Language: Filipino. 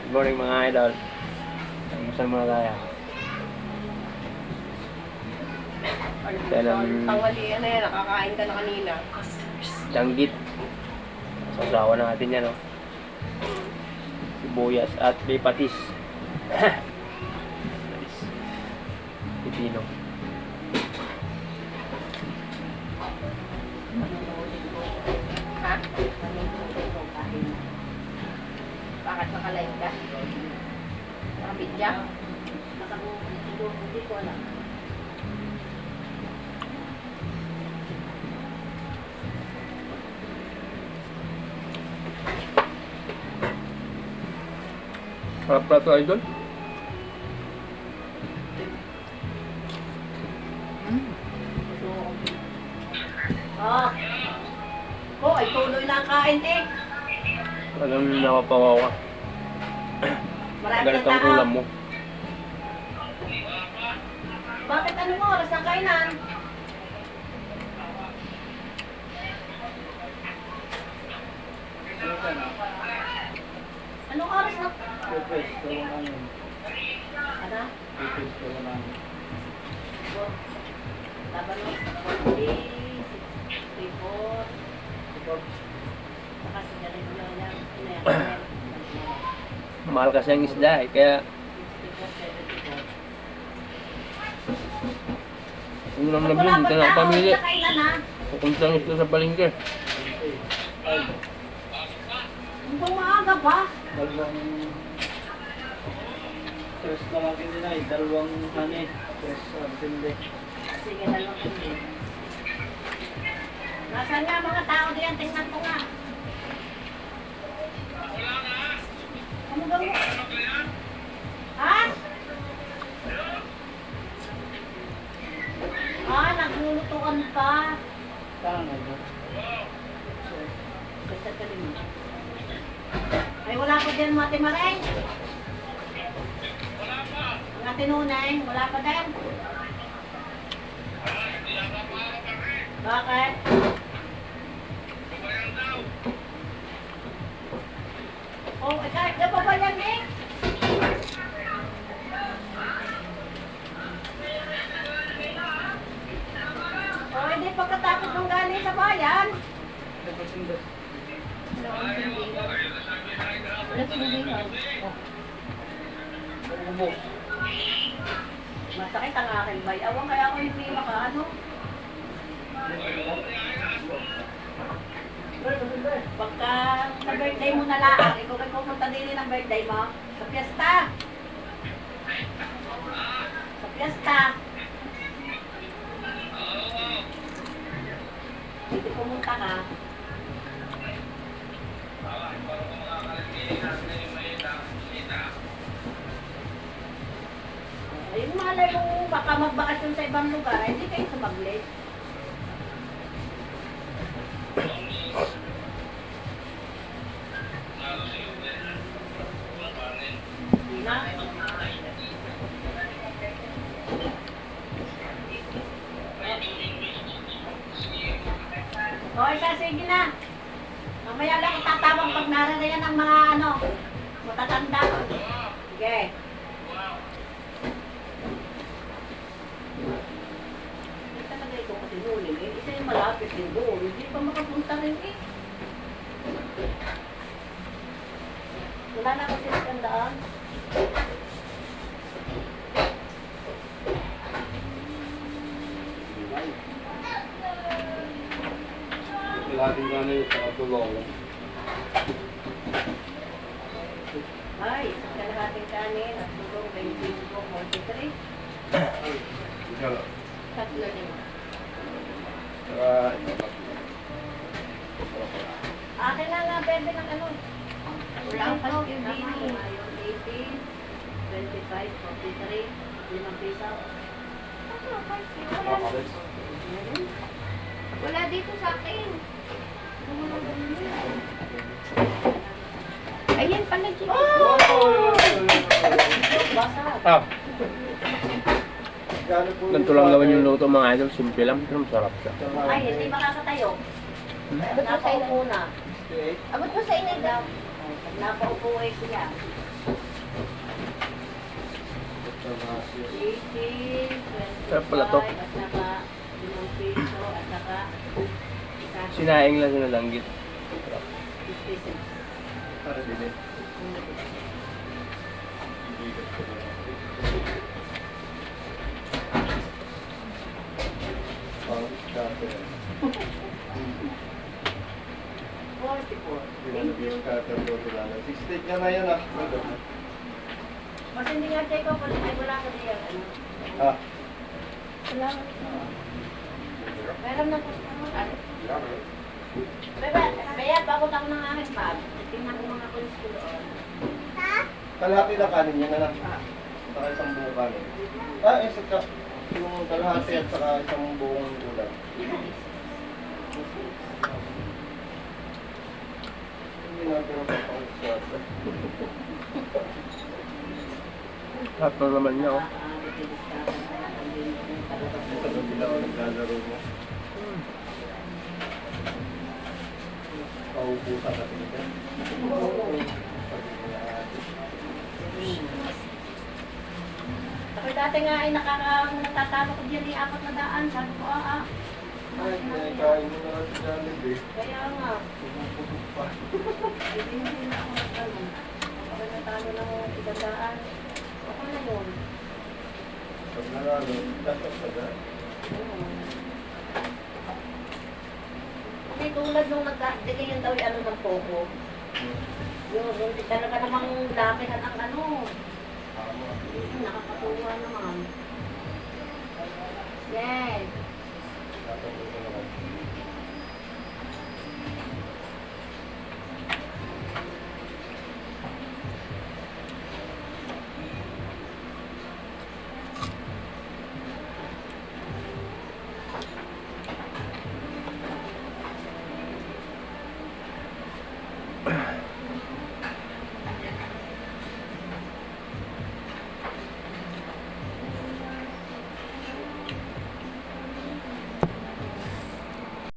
Good morning mga idol. Almusal muna tayo. Tanghalian na yan, nakakain ka na kanina. Danggit. Sasawa natin yan, no? Sibuyas at may patis. Pipino. Ha? Bakit nakalive ka? Nakabidya? Hindi ko alam. Sarap na ito, idol. Oh. Oh, ay tuloy na ang kain eh. Alam mo napapawaw ka. Marami Galit kang ang tao. ulam mo. Bakit anong oras ang kainan? Anong oras na? Ano? Oh. Laban mo? 40, 64. Saka sigarilyo na yan. Mahal kasi ang isda eh, kaya 64, 74. ulam na bin, ito na ang pamilya. Kailan ha? Pupunta lang ito sa palengke. Hanggang maaga pa. Dalawang stress na lang din ay dalawang honey stress sindi. Sige, dalawang hindi. Nasaan nga mga tao diyan? Tingnan ko nga. Ano daw mo? Ha? Ah, naglulutuan ka. Tama ba? Basta ka din mo. Ay, wala pa dyan mga timaray. Mga tinunay, wala pa din. Bakit? Oh, kahit na pa ba yan eh? Oh, hindi pagkatapos ng galing sa bayan. Masakit ang aking bayawan, kaya ako hindi makaano. Pagka sa birthday mo na lang, ikaw ay pupunta din ng birthday mo, sa piyesta. Sa piyesta. Hindi pumunta ka. Ayun, malay mo baka magbakasyon sa ibang lugar, hindi kayo sumaglit. Na? O, isa, sige na. Mamaya lang itatawag pag naranayan ang mga ano, matatanda. Sige. Hindi talaga ito kasi nuling eh. Isa yung malapit din doon. Hindi pa makapunta rin eh. Wala na kasi nakandaan. Laging gano'n yung pakatulong. Ay, isang kalahating kanin at tulong 25, 43. Tatlo din. Akin na nga, bebe ng ano. Wala ang pasko yung bini. 18, 25, 43, 5 piso. Wala dito sa akin. Ayan pala, Chico. Oh! Basa. Ah, ganito lang gawin yung luto mga idol. Simple lang, pero masarap siya. Ay, hindi makakatayo. Abot mo sa Nakao inay. muna. Abot mo sa inay daw. Napaupo ay siya. 18, 25, Sarap pala to. at saka 5 piso, at saka Sinaing lang sa nalanggit. 50 cents. Para din eh. Pang scatter. 44. Thank you. Scatter daw sila. 68 niya na yan ah. Kasi hindi nga check up, ay wala ka diyan. Ano? Ah. Salamat. Meron na customer. Kaya pagod ako ng aking pag. Tingnan ko mga kulis ko doon. Kalahati na kanin yan na lang. Saka isang buong kanin. Ah, isa ka. Yung kalahati at saka isang buong ulam. Hindi natin ang papang-scatter. Lahat na naman niya, oh. Sa gabi lang ang naglalaro mo. Paubusan ka din. Ako dati nga ay natatalo ko dyan yung 400. Sabi ko, Ay, kain mo na lang si Jollibee. Kaya nga. Pupupuk pa. Hindi na ako nagtanong. Ako natalo ng 100. Ako na yun. Pag nanalo, dapat pa dyan. Hindi tulad nung nagkakadigayan daw yung ano ng Pogo. Yun, hindi talaga namang lakihan ang ano. Tama. Nakakatuwa naman. Yes. Dapat ito naman.